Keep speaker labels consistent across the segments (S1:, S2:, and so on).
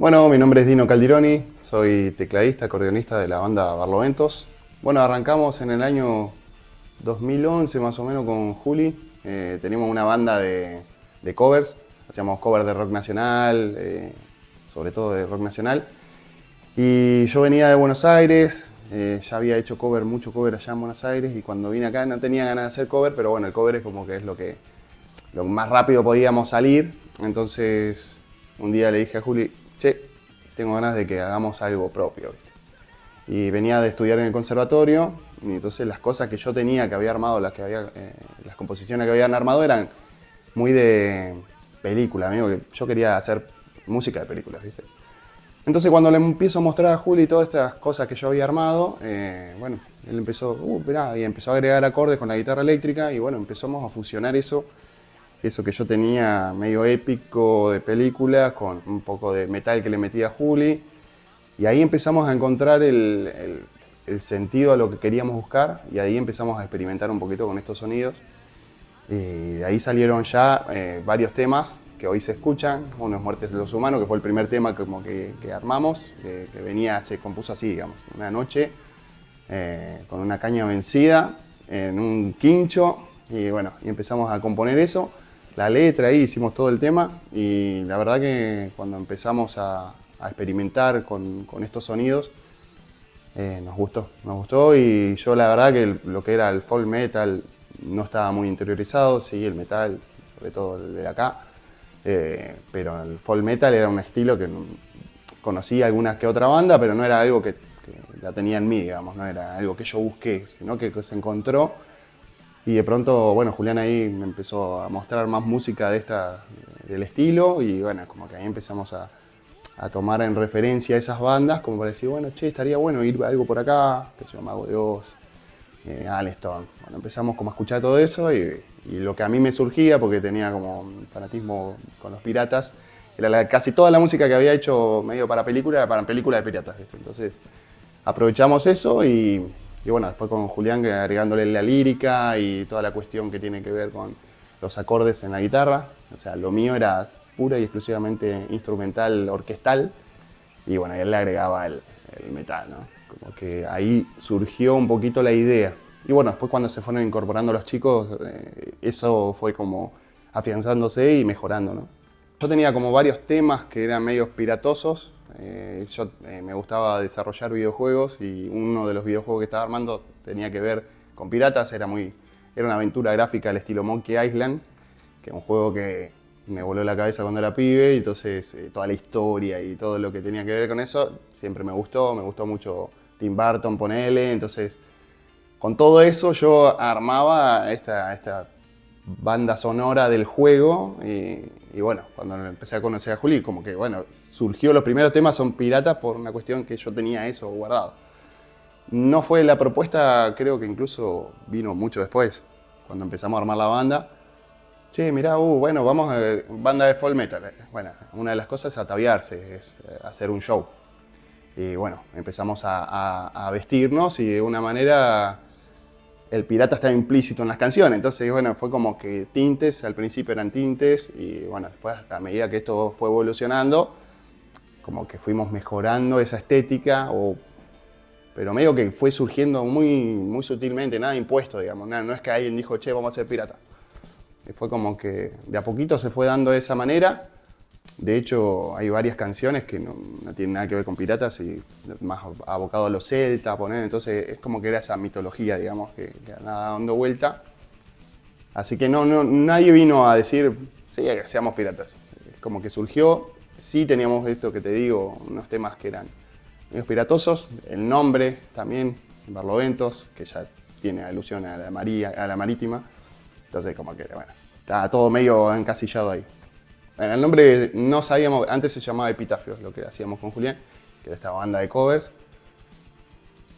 S1: Bueno, mi nombre es Dino Caldironi, soy tecladista, acordeonista de la banda Barloventos. Bueno, arrancamos en el año 2011 más o menos con Juli. Teníamos una banda de covers, hacíamos covers de rock nacional, sobre todo de rock nacional. Y yo venía de Buenos Aires, ya había hecho mucho cover allá en Buenos Aires, y cuando vine acá no tenía ganas de hacer cover, pero bueno, el cover es como que es lo más rápido podíamos salir. Entonces un día le dije a Juli, che, tengo ganas de que hagamos algo propio, ¿viste? Y venía de estudiar en el conservatorio, y entonces las cosas que yo tenía, que había armado, las composiciones que habían armado eran muy de película, amigo, que yo quería hacer música de películas, ¿viste? Entonces cuando le empiezo a mostrar a Juli todas estas cosas que yo había armado, bueno, él empezó, mirá, y empezó a agregar acordes con la guitarra eléctrica, y bueno, empezamos a fusionar eso que yo tenía medio épico de película, con un poco de metal que le metía a Juli. Y ahí empezamos a encontrar el sentido a lo que queríamos buscar, y ahí empezamos a experimentar un poquito con estos sonidos. Y de ahí salieron ya varios temas que hoy se escuchan. Uno es Muertes de los Humanos, que fue el primer tema que armamos, se compuso así, digamos, una noche, con una caña vencida, en un quincho, y bueno, y empezamos a componer eso. La letra, ahí hicimos todo el tema, y la verdad que cuando empezamos a experimentar con estos sonidos, nos gustó, y yo la verdad que lo que era el folk metal no estaba muy interiorizado, sí, el metal, sobre todo el de acá, pero el folk metal era un estilo que conocía alguna que otra banda, pero no era algo que la tenía en mí, digamos, no era algo que yo busqué, sino que se encontró. Y de pronto, bueno, Julián ahí me empezó a mostrar más música del estilo, y bueno, como que ahí empezamos a tomar en referencia a esas bandas, como para decir, bueno, che, estaría bueno ir a algo por acá, que se llama Mago de Oz, Alestorm. Bueno, empezamos como a escuchar todo eso, y lo que a mí me surgía, porque tenía como un fanatismo con los piratas, era casi toda la música que había hecho medio para película, era para película de piratas, ¿viste? Entonces aprovechamos eso, y bueno, después con Julián agregándole la lírica y toda la cuestión que tiene que ver con los acordes en la guitarra. O sea, lo mío era pura y exclusivamente instrumental, orquestal, y bueno, él le agregaba el metal, ¿no? Como que ahí surgió un poquito la idea. Y bueno, después cuando se fueron incorporando los chicos, eso fue como afianzándose y mejorando, ¿no? Yo tenía como varios temas que eran medios piratosos. Me gustaba desarrollar videojuegos, y uno de los videojuegos que estaba armando tenía que ver con piratas. Era una aventura gráfica al estilo Monkey Island, que es un juego que me voló la cabeza cuando era pibe, y entonces toda la historia y todo lo que tenía que ver con eso siempre me gustó mucho Tim Burton, ponele. Entonces con todo eso yo armaba esta banda sonora del juego, y bueno, cuando empecé a conocer a Juli, como que bueno, surgió, los primeros temas son piratas por una cuestión que yo tenía eso guardado. No fue la propuesta, creo que incluso vino mucho después, cuando empezamos a armar la banda. Che, mirá, bueno, vamos a banda de folk metal. Bueno, una de las cosas es ataviarse, es hacer un show. Y bueno, empezamos a vestirnos, y de una manera el pirata estaba implícito en las canciones. Entonces, bueno, fue como que tintes, al principio eran tintes, y bueno, después a medida que esto fue evolucionando, como que fuimos mejorando esa estética, pero medio que fue surgiendo muy sutilmente, nada impuesto, digamos. No es que alguien dijo, che, vamos a ser pirata. Y fue como que de a poquito se fue dando de esa manera. De hecho, hay varias canciones que no tienen nada que ver con piratas, y más abocado a los celtas, entonces es como que era esa mitología, digamos, que andaba dando vuelta. Así que nadie vino a decir, sí, que seamos piratas. Es como que surgió. Sí teníamos esto que te digo, unos temas que eran medios piratosos, el nombre también, Barloventos, que ya tiene alusión a la marítima. Entonces como que, bueno, estaba todo medio encasillado ahí. Bueno, el nombre no sabíamos, antes se llamaba Epitafios, lo que hacíamos con Julián, que era esta banda de covers.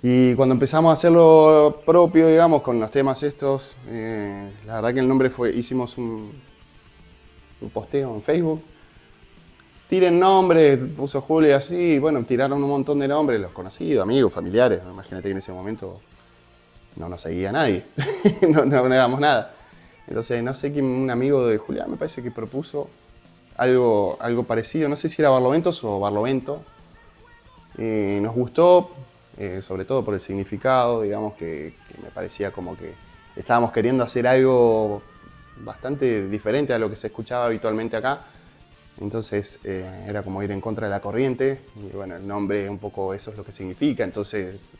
S1: Y cuando empezamos a hacerlo propio, digamos, con los temas estos, la verdad que el nombre hicimos un posteo en Facebook. Tiren nombres, puso Julio así, bueno, tiraron un montón de nombres, los conocidos, amigos, familiares. Imagínate que en ese momento no nos seguía nadie, no éramos nada. Entonces, no sé quién, un amigo de Julián me parece que propuso algo parecido, no sé si era Barloventos o Barlovento. Nos gustó, sobre todo por el significado, digamos que me parecía como que estábamos queriendo hacer algo bastante diferente a lo que se escuchaba habitualmente acá. Entonces era como ir en contra de la corriente y bueno, el nombre un poco eso es lo que significa, entonces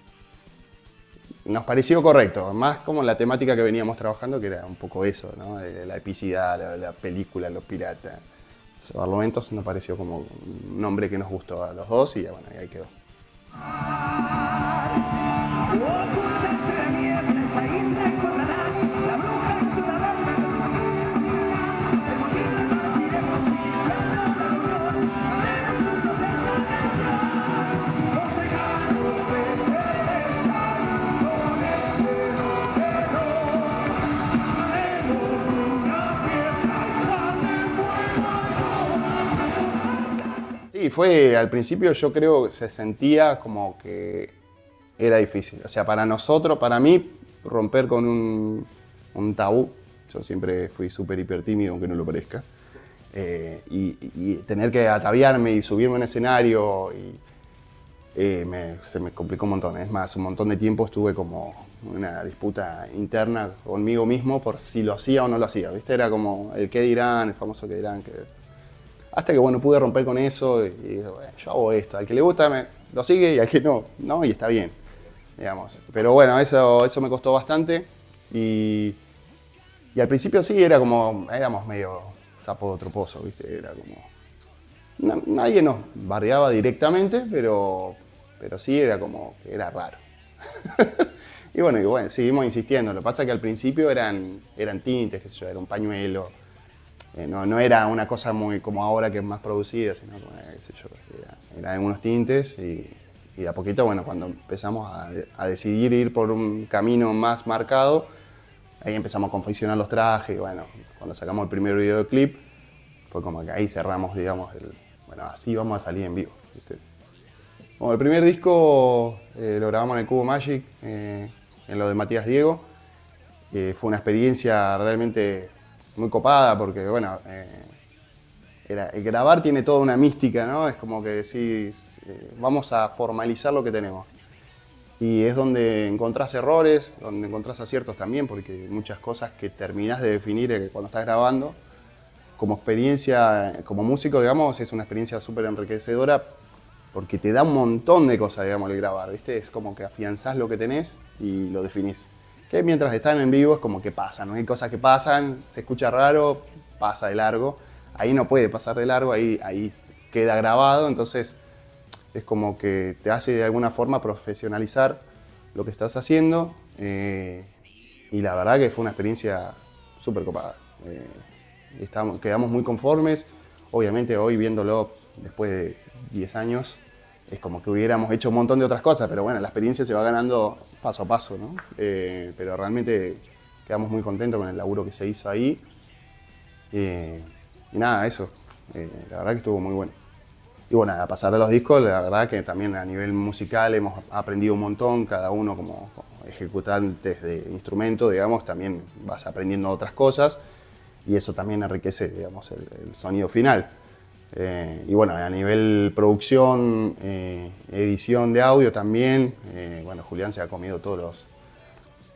S1: nos pareció correcto, más como la temática que veníamos trabajando que era un poco eso, ¿no? La epicidad, la película, los piratas. Entonces, Barloventos nos pareció como un nombre que nos gustó a los dos y bueno, ahí quedó. Sí, fue al principio yo creo que se sentía como que era difícil. O sea, para nosotros, para mí, romper con un tabú. Yo siempre fui súper hiper tímido, aunque no lo parezca. Y tener que ataviarme y subirme a un escenario se me complicó un montón. Es más, un montón de tiempo estuve como una disputa interna conmigo mismo por si lo hacía o no lo hacía. ¿Viste? Era como el qué dirán, el famoso qué dirán. Hasta que bueno, pude romper con eso y bueno, yo hago esto. Al que le gusta lo sigue y al que no, y está bien. Digamos. Pero bueno, eso me costó bastante y al principio sí éramos medio sapo troposo, ¿viste? Era como... nadie nos bardeaba directamente, pero sí era como que era raro. y bueno, seguimos insistiendo. Lo que pasa es que al principio eran tintes, qué sé yo, era un pañuelo. No era una cosa muy como ahora que es más producida, sino qué sé yo, eran unos tintes y de a poquito, bueno, cuando empezamos a decidir ir por un camino más marcado, ahí empezamos a confeccionar los trajes y bueno, cuando sacamos el primer videoclip, fue como que ahí cerramos, digamos, bueno, así vamos a salir en vivo, ¿viste? Bueno, el primer disco lo grabamos en el Cubo Magic, en lo de Matías Diego. Fue una experiencia realmente muy copada porque, bueno, el grabar tiene toda una mística, ¿no? Es como que decís, vamos a formalizar lo que tenemos. Y es donde encontrás errores, donde encontrás aciertos también, porque hay muchas cosas que terminás de definir cuando estás grabando. Como experiencia, como músico, digamos, es una experiencia súper enriquecedora porque te da un montón de cosas, digamos, el grabar, ¿viste? Es como que afianzás lo que tenés y lo definís. Que mientras están en vivo es como que pasan, ¿no? Hay cosas que pasan, se escucha raro, pasa de largo. Ahí no puede pasar de largo, ahí queda grabado, entonces es como que te hace de alguna forma profesionalizar lo que estás haciendo y la verdad que fue una experiencia súper copada. Quedamos muy conformes, obviamente hoy viéndolo después de 10 años es como que hubiéramos hecho un montón de otras cosas, pero bueno, la experiencia se va ganando paso a paso, ¿no? Pero realmente quedamos muy contentos con el laburo que se hizo ahí y nada, eso, la verdad que estuvo muy bueno. Y bueno, a pasar de los discos, la verdad que también a nivel musical hemos aprendido un montón, cada uno como ejecutantes de instrumentos, digamos, también vas aprendiendo otras cosas y eso también enriquece, digamos, el sonido final. Y bueno, a nivel producción, edición de audio también, bueno, Julián se ha comido todos los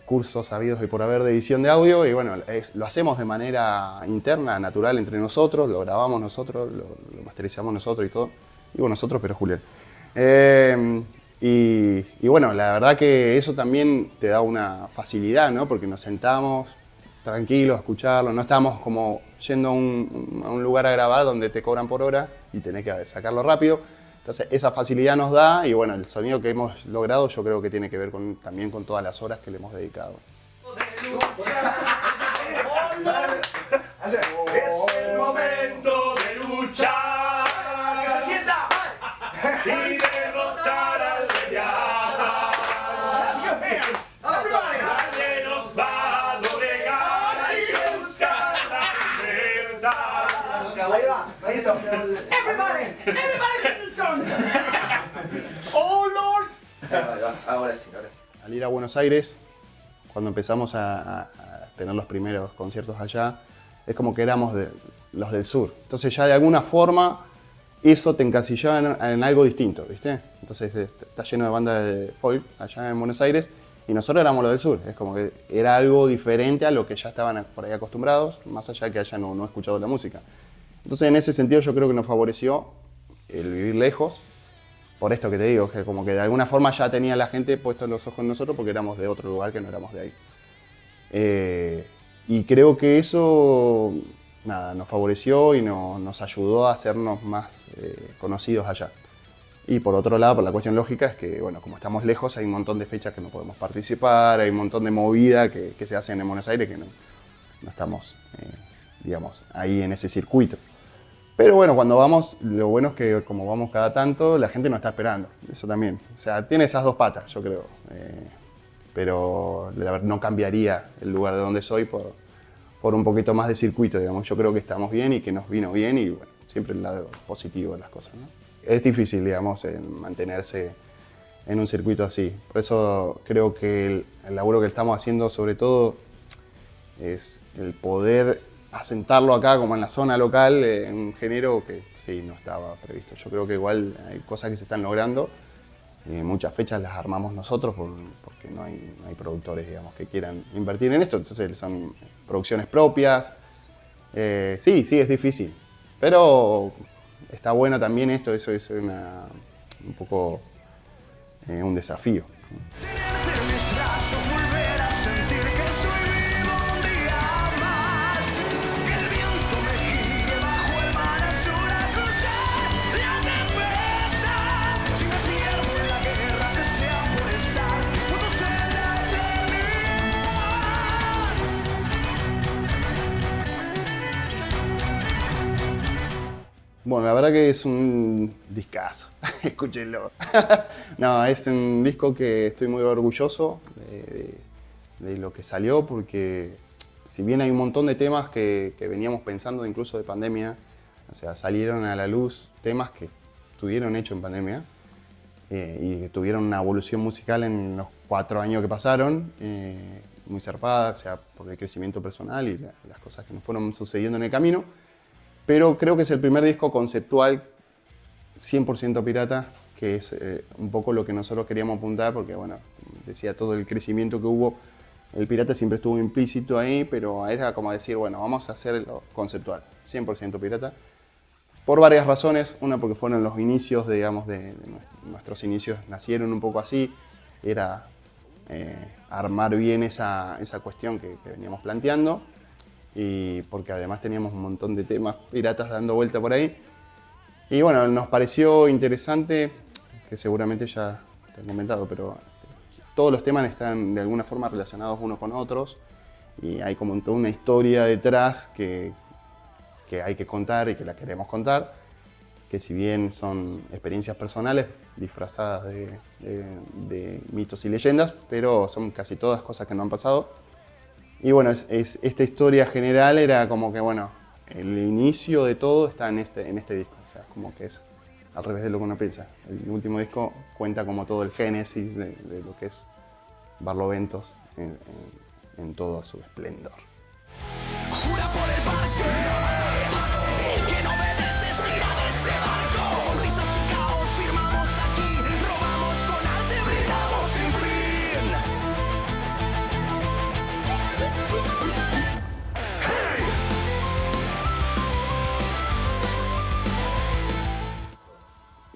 S1: cursos habidos y por haber de edición de audio y bueno, lo hacemos de manera interna, natural entre nosotros, lo grabamos nosotros, lo masterizamos nosotros y todo. Digo nosotros, pero Julián. Y bueno, la verdad que eso también te da una facilidad, ¿no? Porque nos sentamos tranquilos a escucharlo, no estamos como yendo a un lugar a grabar donde te cobran por hora y tenés que sacarlo rápido. Entonces esa facilidad nos da y bueno, el sonido que hemos logrado yo creo que tiene que ver también con todas las horas que le hemos dedicado.
S2: Es el momento de luchar, que se sienta y derrotar al Leviatán. Nadie nos va a doblegar, hay que buscar la libertad.
S3: Ahí va, ahí está.
S2: Everybody sing the song. Oh Lord.
S3: Ahora sí, ahora sí.
S1: Al ir a Buenos Aires, cuando empezamos a tener los primeros conciertos allá, es como que éramos los del sur. Entonces ya de alguna forma eso te encasillaba en algo distinto, ¿viste? Entonces está lleno de bandas de folk allá en Buenos Aires y nosotros éramos los del sur. Es como que era algo diferente a lo que ya estaban por ahí acostumbrados, más allá de que hayan no escuchado la música. Entonces en ese sentido yo creo que nos favoreció el vivir lejos. Por esto que te digo, que como que de alguna forma ya tenía la gente puesto los ojos en nosotros porque éramos de otro lugar que no éramos de ahí. Y creo que eso nada, nos favoreció y nos ayudó a hacernos más conocidos allá. Y por otro lado, por la cuestión lógica, es que bueno, como estamos lejos hay un montón de fechas que no podemos participar, hay un montón de movida que se hacen en Buenos Aires que no estamos, digamos, ahí en ese circuito. Pero bueno, cuando vamos, lo bueno es que como vamos cada tanto, la gente nos está esperando. Eso también. O sea, tiene esas dos patas, yo creo. Pero la verdad no cambiaría el lugar de donde soy por un poquito más de circuito, digamos. Yo creo que estamos bien y que nos vino bien y bueno, siempre el lado positivo de las cosas, ¿no? Es difícil, digamos, mantenerse en un circuito así. Por eso creo que el laburo que estamos haciendo sobre todo es el poder asentarlo acá como en la zona local, en un género que sí, no estaba previsto. Yo creo que igual hay cosas que se están logrando. Muchas fechas las armamos nosotros porque no hay productores, digamos, que quieran invertir en esto. Entonces son producciones propias. Sí, es difícil. Pero está bueno también esto, eso es un poco un desafío. Bueno, la verdad que es un discazo, escúchenlo. No, es un disco que estoy muy orgulloso de lo que salió, porque si bien hay un montón de temas que veníamos pensando incluso de pandemia, o sea, salieron a la luz temas que estuvieron hechos en pandemia y que tuvieron una evolución musical en los 4 años que pasaron, muy zarpada, o sea, por el crecimiento personal y las cosas que nos fueron sucediendo en el camino. Pero creo que es el primer disco conceptual 100% pirata, que es un poco lo que nosotros queríamos apuntar, porque bueno, decía todo el crecimiento que hubo, el pirata siempre estuvo implícito ahí, pero era como decir, bueno, vamos a hacerlo conceptual, 100% pirata, por varias razones. Una, porque fueron los inicios, digamos, de nuestros inicios nacieron un poco así, era armar bien esa cuestión que veníamos planteando. Y porque además teníamos un montón de temas piratas dando vuelta por ahí. Y bueno, nos pareció interesante, que seguramente ya te he comentado, pero todos los temas están de alguna forma relacionados unos con otros y hay como toda una historia detrás que hay que contar y que la queremos contar, que si bien son experiencias personales disfrazadas de mitos y leyendas, pero son casi todas cosas que no han pasado. Y bueno, esta historia general era como que, bueno, el inicio de todo está en este disco. O sea, como que es al revés de lo que uno piensa. El último disco cuenta como todo el génesis de lo que es Barloventos en todo su esplendor.
S4: Jura por el parche, el que no obedece se irá de ese barco. Con risas y caos firmamos aquí, robamos con arte, brindamos sin fin.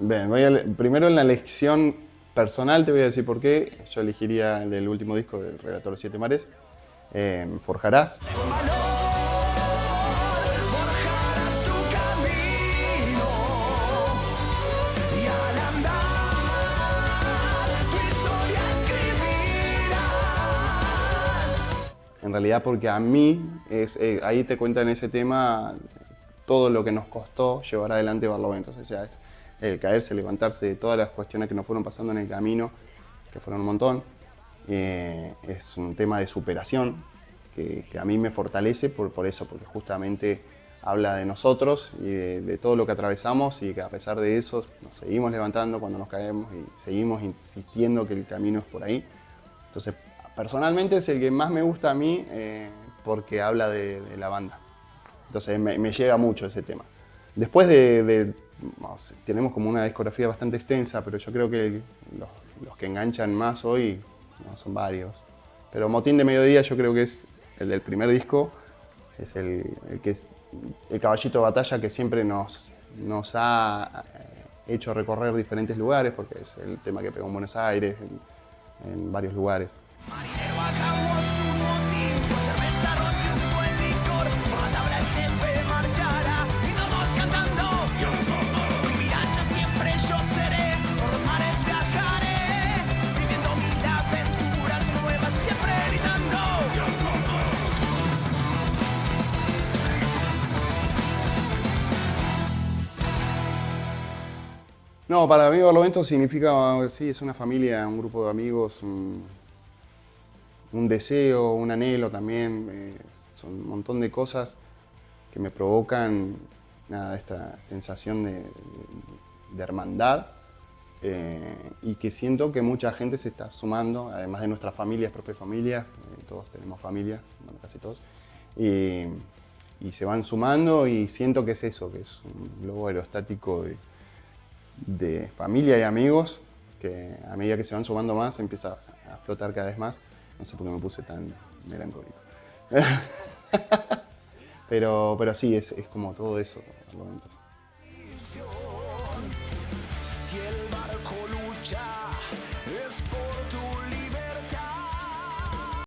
S1: Bien, primero en la elección personal te voy a decir por qué. Yo elegiría el del último disco del Relator de Siete Mares, Forjarás.
S4: Forjarás tu camino y al andar tu historia escribirás.
S1: En realidad porque a mí, ahí te cuentan ese tema todo lo que nos costó llevar adelante Barloventos. O sea, es el caerse, levantarse, de todas las cuestiones que nos fueron pasando en el camino, que fueron un montón. Es un tema de superación que a mí me fortalece por eso, porque justamente habla de nosotros y de todo lo que atravesamos y que a pesar de eso nos seguimos levantando cuando nos caemos y seguimos insistiendo que el camino es por ahí. Entonces, personalmente es el que más me gusta a mí porque habla de la banda. Entonces me llega mucho ese tema. Después vamos, tenemos como una discografía bastante extensa, pero yo creo que los que enganchan más hoy son varios. Pero Motín de Mediodía yo creo que es el del primer disco, es el que es el caballito de batalla que siempre nos ha hecho recorrer diferentes lugares, porque es el tema que pegó en Buenos Aires, en varios lugares.
S4: Marinero, hagamos un motín, con cerveza, ron y un buen licor. Por la tabla el jefe marchará y todos cantando. Pirata siempre yo seré, por los mares viajaré, viviendo mil aventuras nuevas, siempre gritando.
S1: No, para mí Barlovento significa, sí, es una familia, un grupo de amigos, un deseo, un anhelo también. Son un montón de cosas que me provocan esta sensación de hermandad y que siento que mucha gente se está sumando, además de nuestras familias, propias familias, todos tenemos familia, bueno, casi todos, y se van sumando y siento que es eso, que es un globo aerostático de familia y amigos que a medida que se van sumando más empieza a flotar cada vez más. No sé por qué me puse tan melancólico. pero sí, es como todo eso, Barloventos.
S4: Si el